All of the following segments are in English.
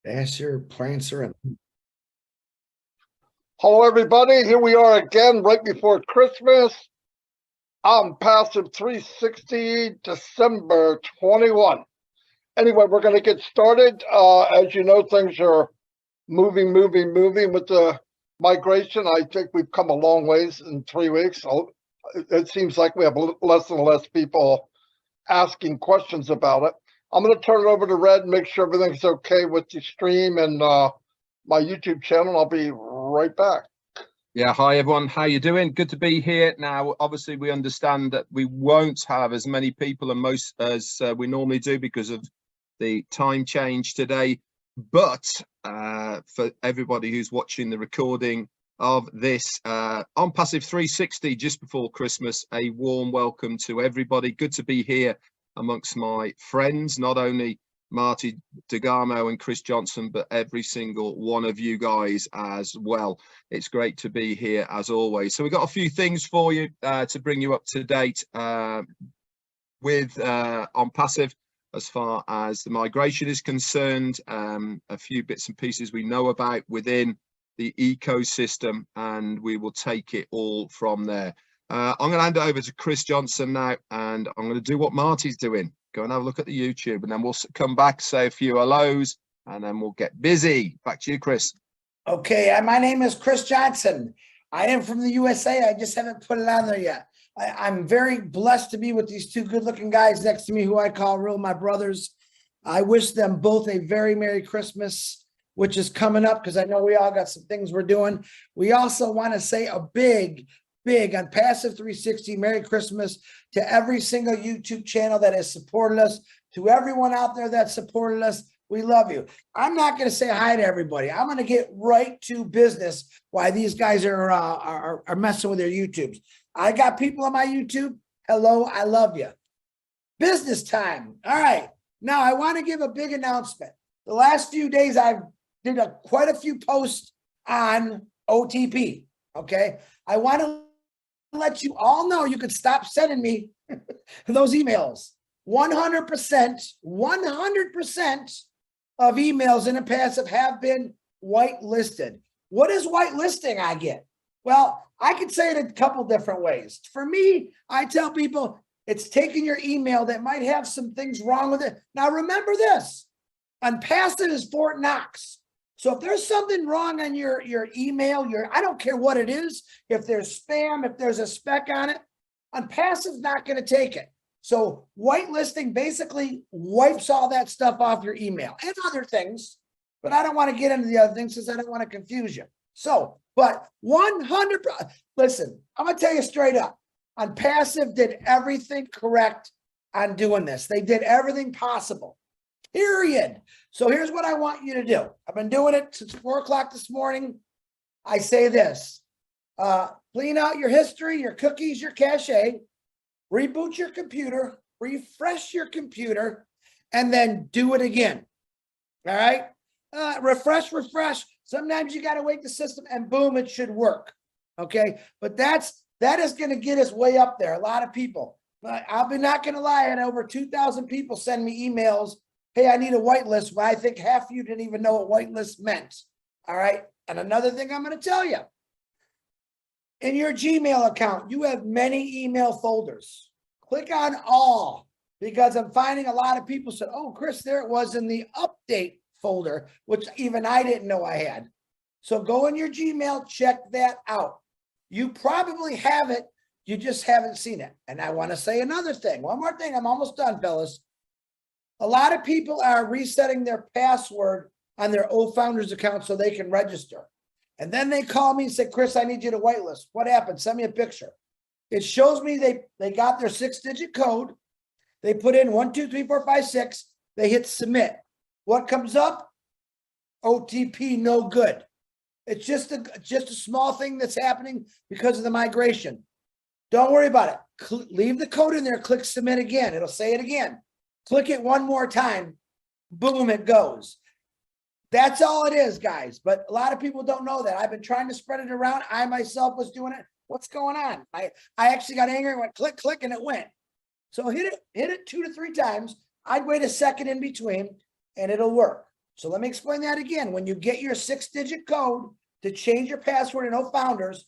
Dasher, Prancer, and Hello, everybody. Here we are again, right before Christmas. Onpassive 360, December 21. Anyway, we're going to get started. As you know, things are moving with the migration. I think we've come a long ways in 3 weeks. So it seems like we have less and less people asking questions about it. I'm going to turn it over to Red and make sure everything's okay with the stream and my YouTube channel. I'll be right back. Yeah, hi everyone. How you doing? Good to be here. Now, obviously, we understand that we won't have as many people and most as we normally do because of the time change today. But for everybody who's watching the recording of this Onpassive 360 just before Christmas, a warm welcome to everybody. Good to be here amongst my friends, not only Marty Degarmo and Chris Johnson, but every single one of you guys as well. It's great to be here as always. So we've got a few things for you to bring you up to date with Onpassive as far as the migration is concerned. A few bits and pieces we know about within the ecosystem, and we will take it all from there. I'm going to hand it over to Chris Johnson now, and I'm going to do what Marty's doing. Go and have a look at the YouTube, and then we'll come back, say a few hellos, and then we'll get busy. Back to you, Chris. okay. My name is Chris Johnson. I am from the USA. I just haven't put it on there yet. I'm very blessed to be with these two good-looking guys next to me, who I call real my brothers. I wish them both a very Merry Christmas, which is coming up because I know we all got some things we're doing. We also want to say a big Onpassive 360 Merry Christmas to every single YouTube channel that has supported us, to everyone out there that supported us. We love you. I'm not going to say hi to everybody. I'm going to get right to business while these guys are messing with their YouTubes. I got people on my YouTube. Hello, I love you. Business time. All right. Now I want to give a big announcement. The last few days I've did quite a few posts on OTP. Okay. I want to let you all know you can stop sending me those emails. 100% of emails in Onpassive have been whitelisted. What is whitelisting I get? Well, I could say it a couple different ways. For me, I tell people it's taking your email that might have some things wrong with it. Now, remember this, Onpassive is Fort Knox. So if there's something wrong on your email, I don't care what it is, if there's spam, if there's a speck on it, Onpassive's not going to take it. So whitelisting basically wipes all that stuff off your email and other things, but I don't want to get into the other things because I don't want to confuse you. So, but 100%, listen, I'm going to tell you straight up, Onpassive did everything correct on doing this. They did everything possible. Period. So here's what I want you to do. I've been doing it since 4 o'clock this morning. I say this, clean out your history, your cookies, your cache, reboot your computer, refresh your computer, and then do it again. All right. Refresh. Sometimes you got to wake the system and boom, it should work. Okay. But that is going to get us way up there. A lot of people, I'll be not going to lie, I had over 2,000 people send me emails. Hey, I need a whitelist. Well, I think half of you didn't even know what whitelist meant. All right. And another thing I'm going to tell you, in your Gmail account, you have many email folders. Click on all, because I'm finding a lot of people said, oh, Chris, there it was in the update folder, which even I didn't know I had. So go in your Gmail, check that out. You probably have it. You just haven't seen it. And I want to say another thing. One more thing. I'm almost done, fellas. A lot of people are resetting their password on their old founders account so they can register. And then they call me and say, Chris, I need you to whitelist. What happened? Send me a picture. It shows me they got their 6-digit code. They put in 1, 2, 3, 4, 5, 6. They hit submit. What comes up? OTP, no good. It's just a small thing that's happening because of the migration. Don't worry about it. Leave the code in there. Click submit again. It'll say it again. Click it one more time. Boom, it goes. That's all it is, guys. But a lot of people don't know that. I've been trying to spread it around. I myself was doing it. What's going on? I actually got angry and went click, click, and it went. So hit it 2 to 3 times. I'd wait a second in between and it'll work. So let me explain that again. When you get your 6-digit code to change your password in No Founders,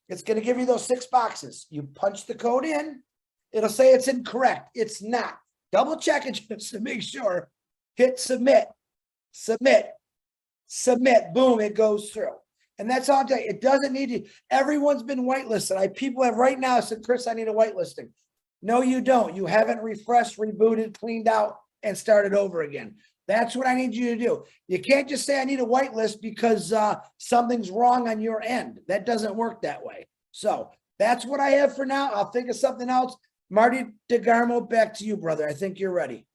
it's going to give you those 6 boxes. You punch the code in, it'll say it's incorrect. It's not. Double check it just to make sure. Hit submit, submit, submit. Boom, it goes through. And that's all I'm telling you. It doesn't need to. Everyone's been whitelisted. People have right now said, Chris, I need a whitelisting. No, you don't. You haven't refreshed, rebooted, cleaned out, and started over again. That's what I need you to do. You can't just say I need a whitelist because something's wrong on your end. That doesn't work that way. So that's what I have for now. I'll think of something else. Marty Degarmo, back to you, brother. I think you're ready.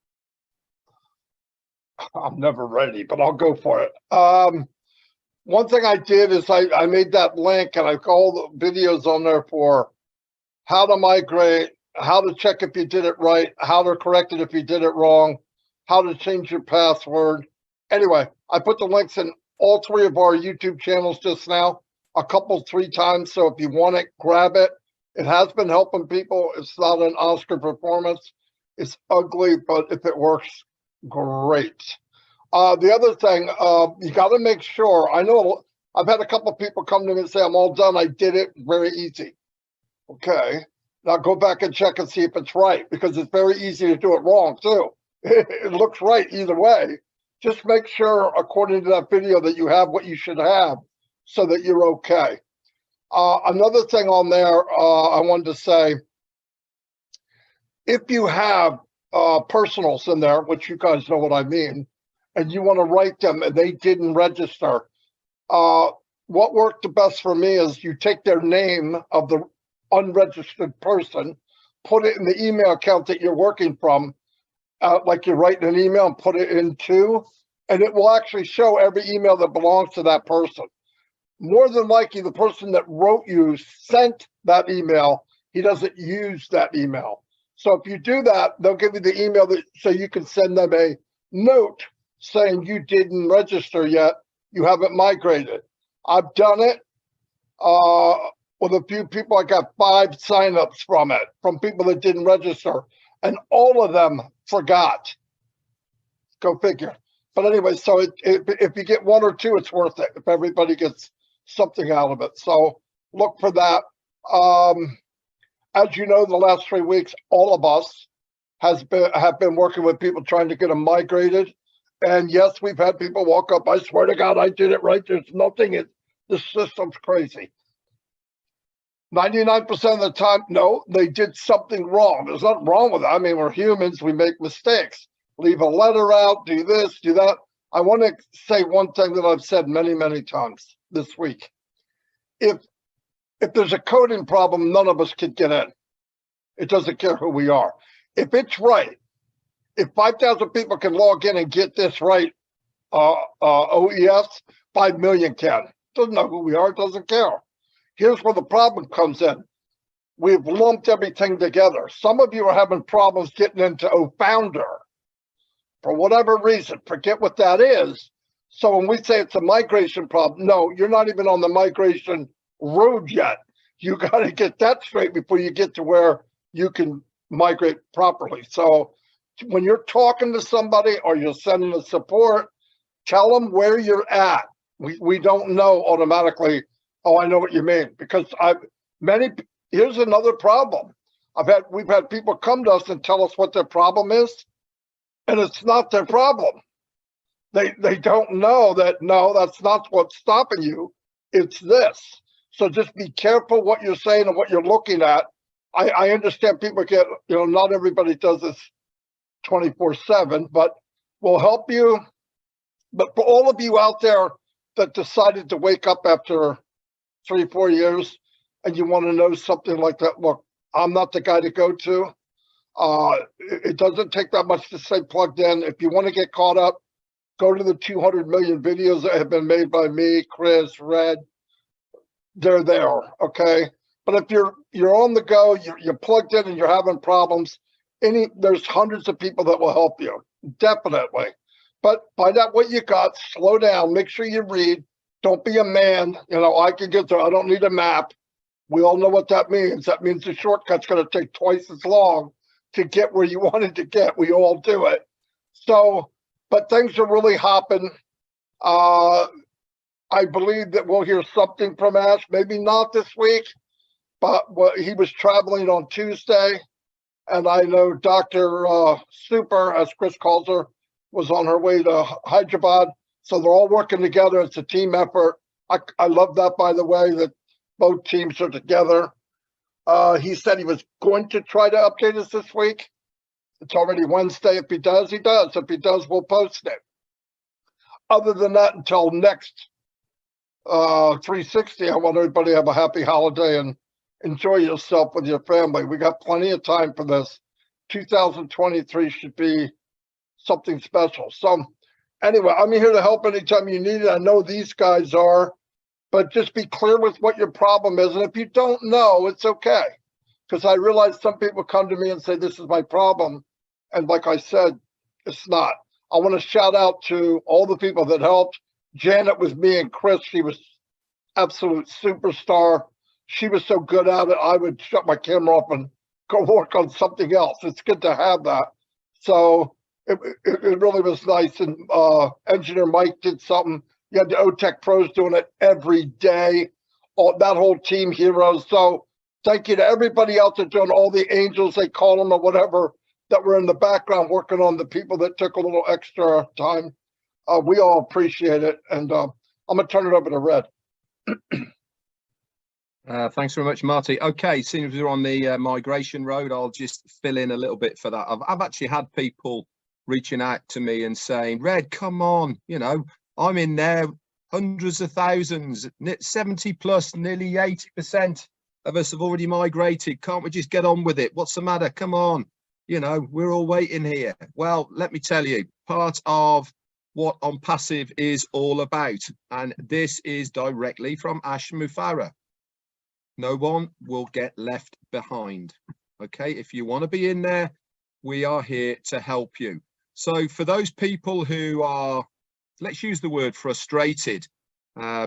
I'm never ready, but I'll go for it. One thing I did is I made that link and I got all the videos on there for how to migrate, how to check if you did it right, how to correct it if you did it wrong, how to change your password. Anyway, I put the links in all 3 of our YouTube channels just now, a couple, 3 times. So if you want it, grab it. It has been helping people. It's not an Oscar performance. It's ugly, but if it works, great. The other thing, you got to make sure, I know I've had a couple of people come to me and say, I'm all done. I did it very easy. Okay. Now go back and check and see if it's right, because it's very easy to do it wrong too. It looks right either way. Just make sure, according to that video, that you have what you should have so that you're okay. Another thing on there, I wanted to say, if you have personals in there, which you guys know what I mean, and you want to write them and they didn't register, what worked the best for me is you take their name of the unregistered person, put it in the email account that you're working from, like you're writing an email, and put it into, and it will actually show every email that belongs to that person. More than likely, the person that wrote you sent that email. He doesn't use that email. So if you do that, they'll give you the email so you can send them a note saying you didn't register yet, you haven't migrated. I've done it with a few people. I got 5 signups from it, from people that didn't register, and all of them forgot. Go figure. But anyway, so if you get 1 or 2, it's worth it. If everybody gets something out of it, so look for that. As you know, the last 3 weeks, all of us have been working with people trying to get them migrated. And yes, we've had people walk up, I swear to God, I did it right. There's nothing, the system's crazy. 99% of the time, no, they did something wrong. There's nothing wrong with it. I mean, we're humans, we make mistakes. Leave a letter out, do this, do that. I want to say one thing that I've said many, many times this week. If there's a coding problem, none of us can get in. It doesn't care who we are. If it's right, if 5,000 people can log in and get this right, OES, 5 million can. Doesn't know who we are, doesn't care. Here's where the problem comes in. We've lumped everything together. Some of you are having problems getting into OFounder for whatever reason. Forget what that is. So when we say it's a migration problem, no, you're not even on the migration road yet. You got to get that straight before you get to where you can migrate properly. So when you're talking to somebody or you're sending a support, tell them where you're at. We don't know automatically, oh, I know what you mean, because here's another problem. We've had people come to us and tell us what their problem is, and it's not their problem. They don't know that, no, that's not what's stopping you. It's this. So just be careful what you're saying and what you're looking at. I understand people get, not everybody does this 24/7, but we'll help you. But for all of you out there that decided to wake up after 3-4 years and you want to know something like that, look, I'm not the guy to go to. It doesn't take that much to stay plugged in. If you want to get caught up, go to the 200 million videos that have been made by me, Chris, Red. They're there, okay? But if you're on the go, you're plugged in and you're having problems, there's hundreds of people that will help you, definitely. But find out what you got, slow down, make sure you read. Don't be a man. I can get there. I don't need a map. We all know what that means. That means the shortcut's going to take twice as long to get where you wanted to get. We all do it. So, but things are really hopping. I believe that we'll hear something from Ash, maybe not this week, but he was traveling on Tuesday. And I know Dr. Super, as Chris calls her, was on her way to Hyderabad. So they're all working together. It's a team effort. I love that, by the way, that both teams are together. He said he was going to try to update us this week. It's already Wednesday. If he does, he does. If he does, we'll post it. Other than that, until next 360, I want everybody to have a happy holiday and enjoy yourself with your family. We got plenty of time for this. 2023 should be something special. So anyway, I'm here to help anytime you need it. I know these guys are, but just be clear with what your problem is. And if you don't know, it's okay. Because I realize some people come to me and say, this is my problem. And like I said, it's not. I want to shout out to all the people that helped. Janet with me and Chris, she was absolute superstar. She was so good at it, I would shut my camera off and go work on something else. It's good to have that. So it really was nice. And engineer Mike did something. You had the OTech pros doing it every day. That whole team, heroes. So thank you to everybody out there doing all the angels, they call them, or whatever, that were in the background working on the people that took a little extra time. We all appreciate it. And I'm going to turn it over to Red. Thanks very much, Marty. Okay, seeing as we're on the migration road, I'll just fill in a little bit for that. I've actually had people reaching out to me and saying, Red, come on, you know, I'm in there, hundreds of thousands, 70 plus, nearly 80% of us have already migrated. Can't we just get on with it? What's the matter? Come on. You know, we're all waiting here. Well, let me tell you, part of what Onpassive is all about, and this is directly from Ash Mufara. No one will get left behind. Okay, if you want to be in there, we are here to help you. So for those people who are, let's use the word frustrated,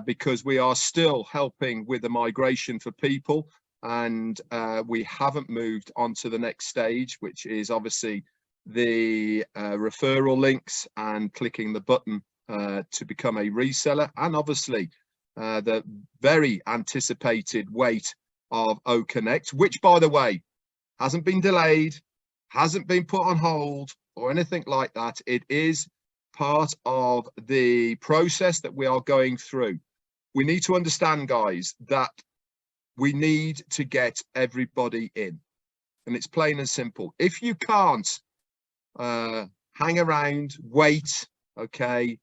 because we are still helping with the migration for people, and we haven't moved on to the next stage, which is obviously the referral links and clicking the button to become a reseller, and obviously the very anticipated wait of OConnect, which, by the way, hasn't been delayed, hasn't been put on hold or anything like that. It is part of the process that we are going through. We need to understand, guys, that we need to get everybody in, and it's plain and simple. If you can't hang around, wait, okay,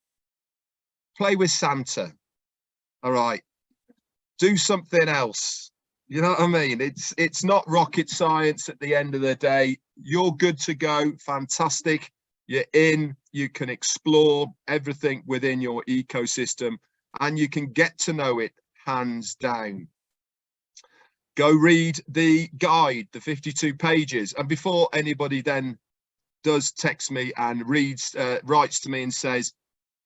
play with Santa. All right, do something else. You know what I mean? It's not rocket science at the end of the day. You're good to go. Fantastic. You're in. You can explore everything within your ecosystem, and you can get to know it hands down. Go read the guide, the 52 pages. And before anybody then does text me and writes to me and says,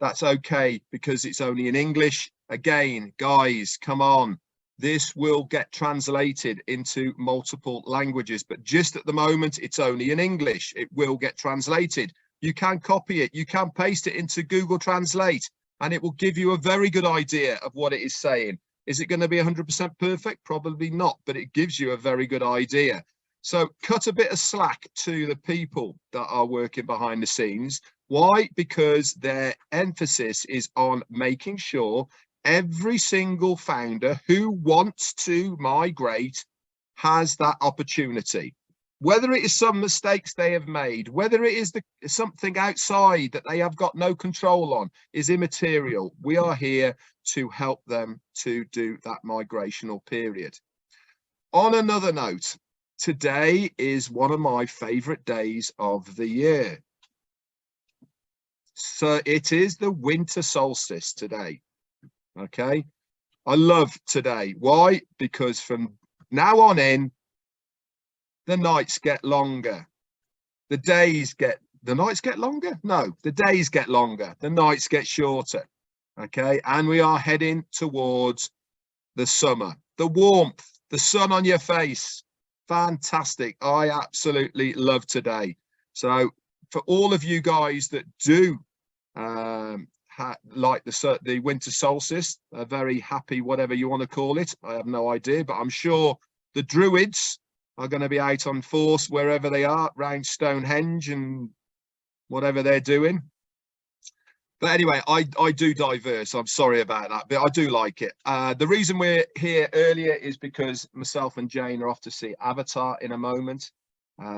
that's okay because it's only in English. Again, guys, come on. This will get translated into multiple languages, but just at the moment, it's only in English. It will get translated. You can copy it. You can paste it into Google Translate, and it will give you a very good idea of what it is saying. Is it going to be 100% perfect? Probably not, but it gives you a very good idea. So cut a bit of slack to the people that are working behind the scenes. Why? Because their emphasis is on making sure every single founder who wants to migrate has that opportunity. Whether it is some mistakes they have made, whether it is something outside that they have got no control on, is immaterial. We are here to help them to do that migrational period. On another note, today is one of my favorite days of the year. So it is the winter solstice today. Okay, I love today. Why? Because from now on in, the nights get longer. The nights get longer? No, the days get longer. The nights get shorter. Okay, and we are heading towards the summer, the warmth, the sun on your face. Fantastic. I absolutely love today. So for all of you guys that do like the winter solstice, a very happy, whatever you want to call it. I have no idea, but I'm sure the Druids are going to be out on force wherever they are, around Stonehenge and whatever they're doing. But anyway, I do diverse. I'm sorry about that, but I do like it. The reason we're here earlier is because myself and Jane are off to see Avatar in a moment.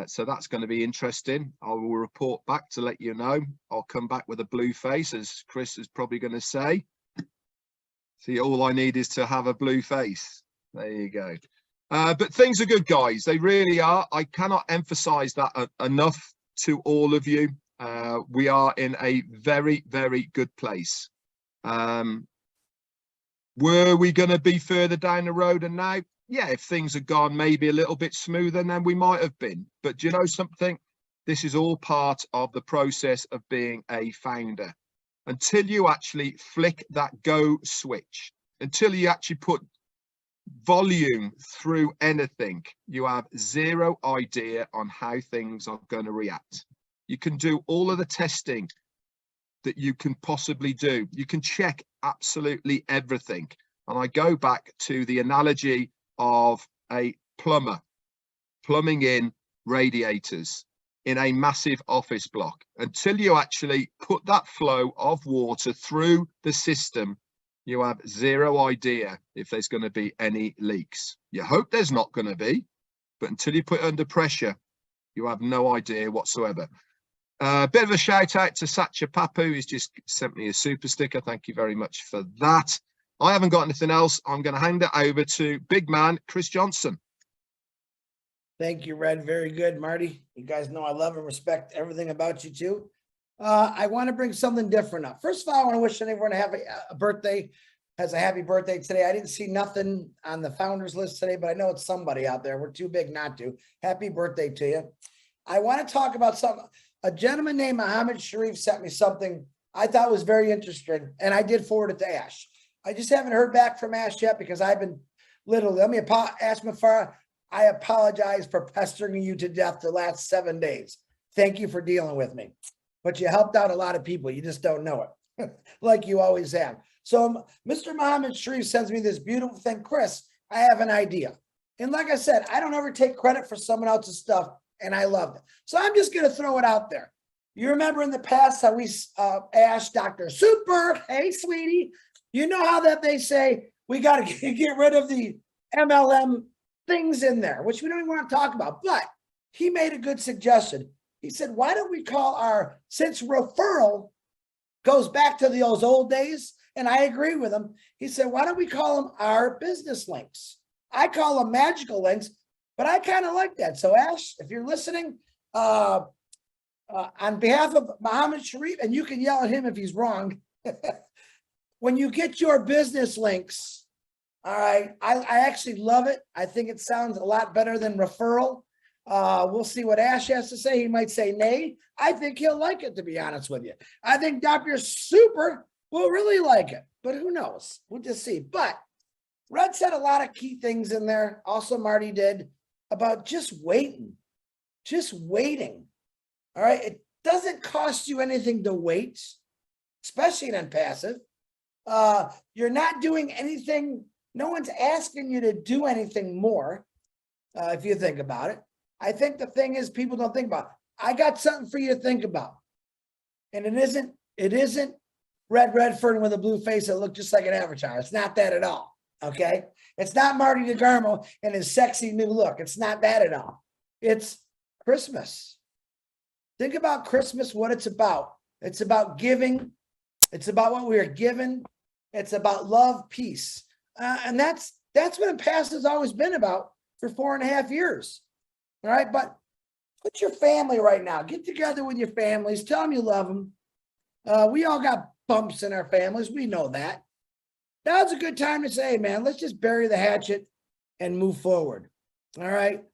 So that's going to be interesting. I will report back to let you know. I'll come back with a blue face, as Chris is probably going to say. See, all I need is to have a blue face. There you go. But things are good, guys. They really are. I cannot emphasize that enough to all of you. We are in a very, very good place. Were we going to be further down the road and now? Yeah, if things had gone maybe a little bit smoother, then we might have been. But do you know something? This is all part of the process of being a founder. Until you actually flick that go switch, until you actually put volume through anything, you have zero idea on how things are going to react. You can do all of the testing that you can possibly do. You can check absolutely everything. And I go back to the analogy of a plumber plumbing in radiators in a massive office block. Until you actually put that flow of water through the system, you have zero idea if there's going to be any leaks. You hope there's not going to be, but until you put it under pressure, you have no idea whatsoever. A bit of a shout out to Satcha Papu, who's just sent me a super sticker. Thank you very much for that. I haven't got anything else. I'm going to hand it over to big man Chris Johnson. Thank you, Red. Very good, Marty. You guys know I love and respect everything about you too. I want to bring something different up. First of all, I want to wish everyone to have a birthday, has a happy birthday today. I didn't see nothing on the founders list today, but I know it's somebody out there. We're too big not to. Happy birthday to you. I want to talk about something. A gentleman named Mohammed Sharif sent me something I thought was very interesting, and I did forward it to Ash. I just haven't heard back from Ash yet because I've been literally, Ash Mafara, I apologize for pestering you to death the last 7 days. Thank you for dealing with me. But you helped out a lot of people. You just don't know it, like you always have. So Mr. Mohammed Sharif sends me this beautiful thing. Chris, I have an idea. And like I said, I don't ever take credit for someone else's stuff, and I loved it. So I'm just going to throw it out there. You remember in the past how we asked Dr. Super, hey, sweetie, you know how that they say we got to get rid of the MLM things in there, which we don't even want to talk about. But he made a good suggestion. He said, why don't we call since referral goes back to those old days, and I agree with him. He said, why don't we call them our business links? I call them magical links, but I kind of like that. So Ash, if you're listening, on behalf of Mohammed Sharif, and you can yell at him if he's wrong, when you get your business links, all right, I actually love it. I think it sounds a lot better than referral. We'll see what Ash has to say. He might say nay. I think he'll like it, to be honest with you. I think Dr. Super will really like it, but who knows? We'll just see. But Red said a lot of key things in there. Also, Marty did about just waiting. Just waiting. All right. It doesn't cost you anything to wait, especially in Onpassive. You're not doing anything. No one's asking you to do anything more. If you think about it, I think the thing is people don't think about it. I got something for you to think about. And it isn't Redfern with a blue face that looked just like an avatar. It's not that at all. Okay. It's not Marty Degarmo and his sexy new look. It's not that at all. It's Christmas. Think about Christmas, what it's about. It's about giving. It's about what we are given. It's about love, peace. And that's what Onpassive has always been about for 4.5 years. All right. But put your family right now. Get together with your families. Tell them you love them. We all got bumps in our families. We know that. Now's a good time to say, hey, man, let's just bury the hatchet and move forward. All right.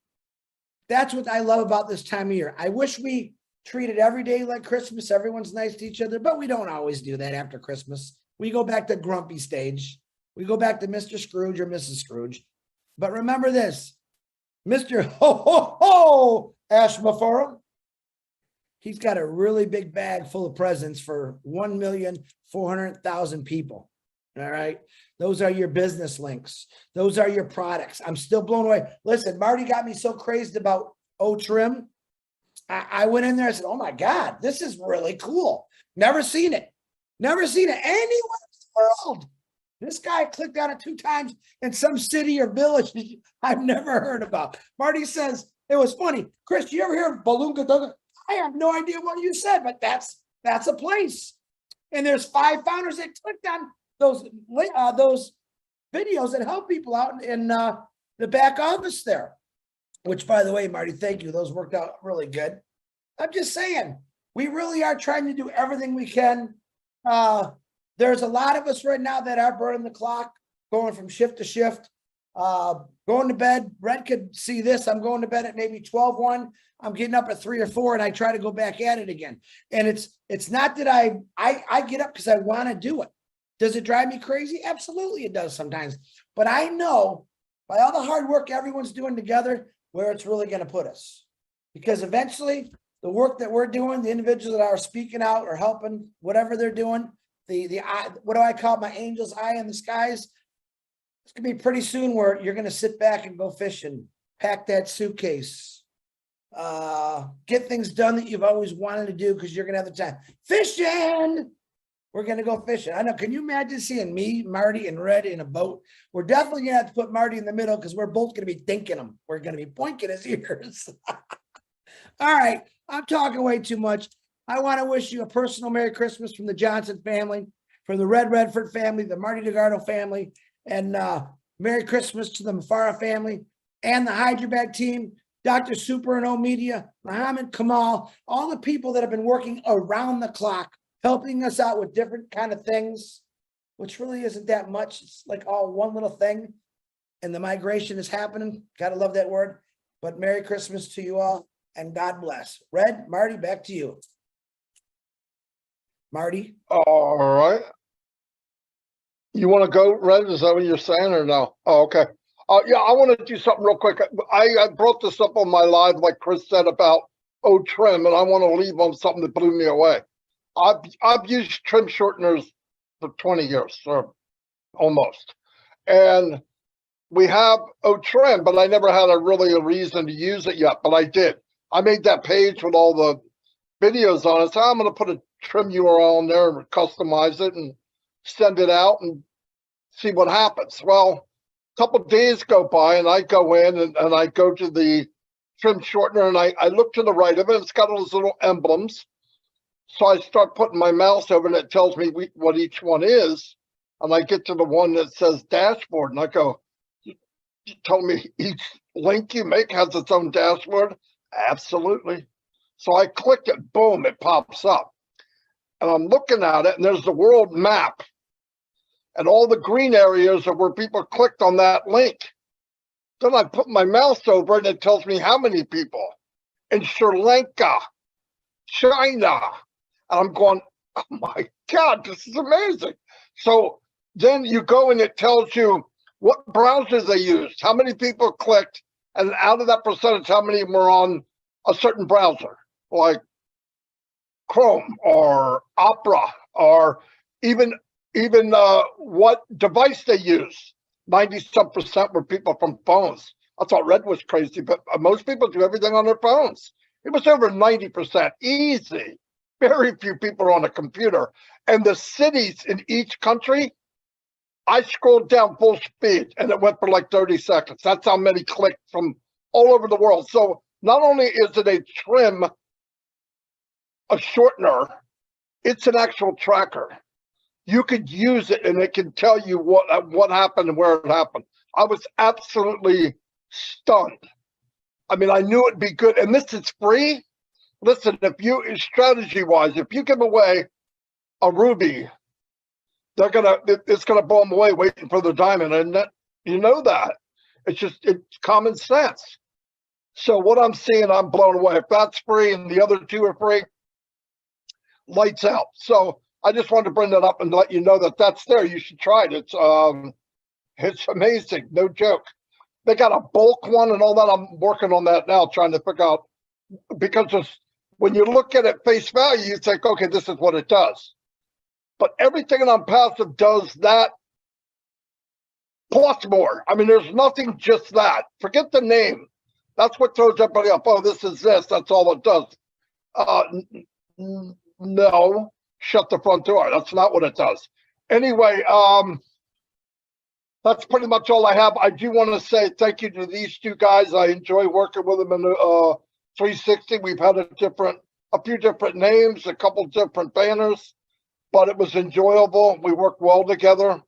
That's what I love about this time of year. I wish we treated every day like Christmas. Everyone's nice to each other, but we don't always do that after Christmas. We go back to grumpy stage. We go back to Mr. Scrooge or Mrs. Scrooge. But remember this, Mr. Ho, ho, ho, Ash Mafara, He's got a really big bag full of presents for 1,400,000 people. All right. Those are your business links. Those are your products. I'm still blown away. Listen, Marty got me so crazed about O-Trim. I went in there and said, oh my God, this is really cool. Never seen it. Never seen it anywhere in the world. This guy clicked on it 2 times in some city or village I've never heard about. Marty says, it was funny. Chris, you ever hear of Balloonga? I have no idea what you said, but that's a place. And there's 5 founders that clicked on those videos that help people out in the back office there. Which, by the way, Marty, thank you. Those worked out really good. I'm just saying, we really are trying to do everything we can. There's a lot of us right now that are burning the clock, going from shift to shift, going to bed. Red could see this. I'm going to bed at maybe 12:01. I'm getting up at 3 or 4, and I try to go back at it again. And it's not that I get up because I want to do it. Does it drive me crazy? Absolutely, it does sometimes. But I know by all the hard work everyone's doing together where it's really going to put us. Because eventually, the work that we're doing, the individuals that are speaking out or helping, whatever they're doing, the eye, what do I call it? My angel's eye in the skies. It's gonna be pretty soon where you're gonna sit back and go fishing, pack that suitcase, get things done that you've always wanted to do because you're gonna have the time. Fishing. We're gonna go fishing. I know. Can you imagine seeing me, Marty, and Red in a boat? We're definitely gonna have to put Marty in the middle because we're both gonna be thinking him. We're gonna be pointing his ears. All right, I'm talking way too much. I want to wish you a personal Merry Christmas from the Johnson family, from the Redfern family, the Marty Degarmo family, and Merry Christmas to the Mafara family and the Hyderabad team, Dr. Super and O Media, Muhammad Kamal, all the people that have been working around the clock, helping us out with different kind of things, which really isn't that much. It's like all one little thing, and the migration is happening. Gotta love that word. But Merry Christmas to you all, and God bless. Red, Marty, back to you. Marty? All right. You want to go, Red? Is that what you're saying or no? Oh, okay. Yeah, I want to do something real quick. I brought this up on my live, like Chris said, about O-Trim, and I want to leave on something that blew me away. I've used trim shorteners for 20 years, or almost. And we have O-Trim, but I never had a reason to use it yet, but I did. I made that page with all the videos on it. So I'm going to put a trim URL in there and customize it and send it out and see what happens. Well, a couple of days go by and I go in and I go to the trim shortener and I look to the right of it. It's got all those little emblems. So I start putting my mouse over and it tells me what each one is. And I get to the one that says dashboard and I go, you tell me each link you make has its own dashboard? Absolutely. So I clicked it, boom, it pops up. And I'm looking at it, and there's the world map. And all the green areas are where people clicked on that link. Then I put my mouse over it, and it tells me how many people. In Sri Lanka, China. And I'm going, oh my God, this is amazing. So then you go and it tells you what browsers they used, how many people clicked, and out of that percentage, how many were on a certain browser, like Chrome or Opera, or even what device they use. 90-some% were people from phones. I thought Red was crazy, but most people do everything on their phones. It was over 90%, easy. Very few people are on a computer. And the cities in each country, I scrolled down full speed and it went for like 30 seconds. That's how many clicked from all over the world. So not only is it a trim, a shortener, it's an actual tracker. You could use it and it can tell you what happened and where it happened. I was absolutely stunned. I mean, I knew it'd be good. And this is free. Listen, strategy-wise, if you give away a ruby, it's gonna blow them away waiting for the diamond, and you know that. It's common sense. So what I'm seeing, I'm blown away. If that's free and the other two are free, lights out. So I just wanted to bring that up and let you know that that's there. You should try it. It's amazing, no joke. They got a bulk one and all that. I'm working on that now, trying to figure out, because when you look at it face value, you think, okay, this is what it does. But everything in Onpassive does that plus more. I mean, there's nothing just that. Forget the name. That's what throws everybody up. Oh, this is this. That's all it does. No, shut the front door. That's not what it does. Anyway, that's pretty much all I have. I do want to say thank you to these two guys. I enjoy working with them in 360. We've had a few different names, a couple different banners, but it was enjoyable. We worked well together.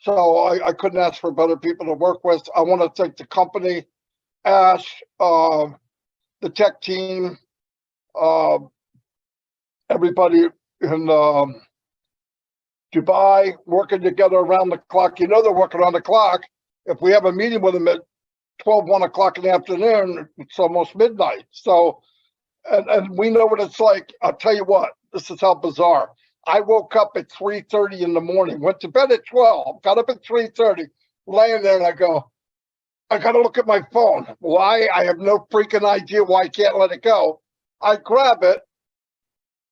So I couldn't ask for better people to work with. I want to thank the company, Ash, the tech team, everybody in Dubai working together around the clock. You know they're working around the clock. If we have a meeting with them at 1 o'clock in the afternoon, it's almost midnight. So, and we know what it's like. I'll tell you what, this is how bizarre. I woke up at 3:30 in the morning, went to bed at 12, got up at 3:30, laying there, and I go, I got to look at my phone. Why? I have no freaking idea why I can't let it go. I grab it,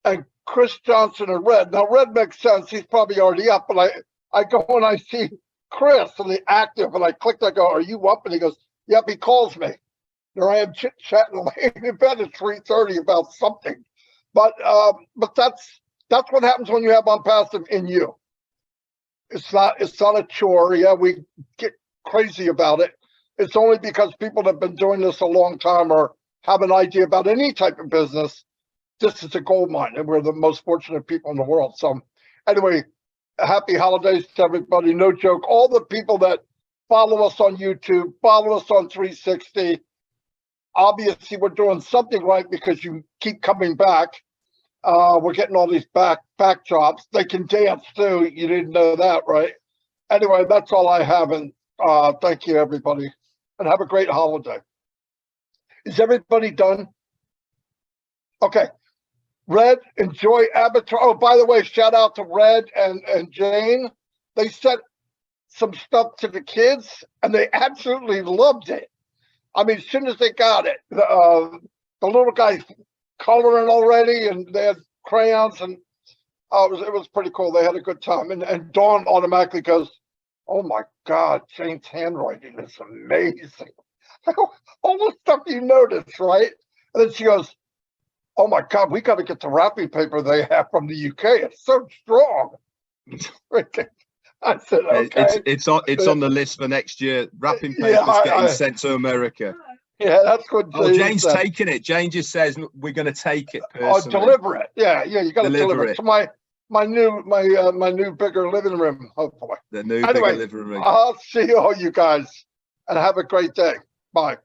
and Chris Johnson and Red. Now, Red makes sense. He's probably already up, but I go and I see Chris and the active, and I clicked. I go, are you up? And he goes, yep, he calls me. There I am chit-chatting laying in bed at 3:30 about something. But that's what happens when you have Onpassive in you. It's not a chore. Yeah, we get crazy about it. It's only because people have been doing this a long time or have an idea about any type of business. This is a gold mine, and we're the most fortunate people in the world. So anyway, happy holidays to everybody. No joke. All the people that follow us on YouTube, follow us on 360. Obviously, we're doing something right because you keep coming back. We're getting all these backdrops. They can dance too. You didn't know that, right? Anyway, that's all I have. And thank you, everybody. And have a great holiday. Is everybody done? Okay. Red, enjoy Avatar. Oh, by the way, shout out to Red and Jane. They sent some stuff to the kids, and they absolutely loved it. I mean, as soon as they got it, the little guy coloring already, and they had crayons, and it was pretty cool. They had a good time. And Dawn automatically goes, oh my God, Jane's handwriting is amazing. All the stuff you notice, right? And then she goes, oh my God, we got to get the wrapping paper they have from the UK. It's so strong. I said, okay. It's on the list for next year. Wrapping papers getting sent to America. Yeah, that's good. Oh, Jane's taking it. Jane just says we're going to take it personally. Oh, deliver it. Yeah, you got to deliver it to my new bigger living room. Hopefully, the new bigger living room. I'll see all you guys, and have a great day. Bye.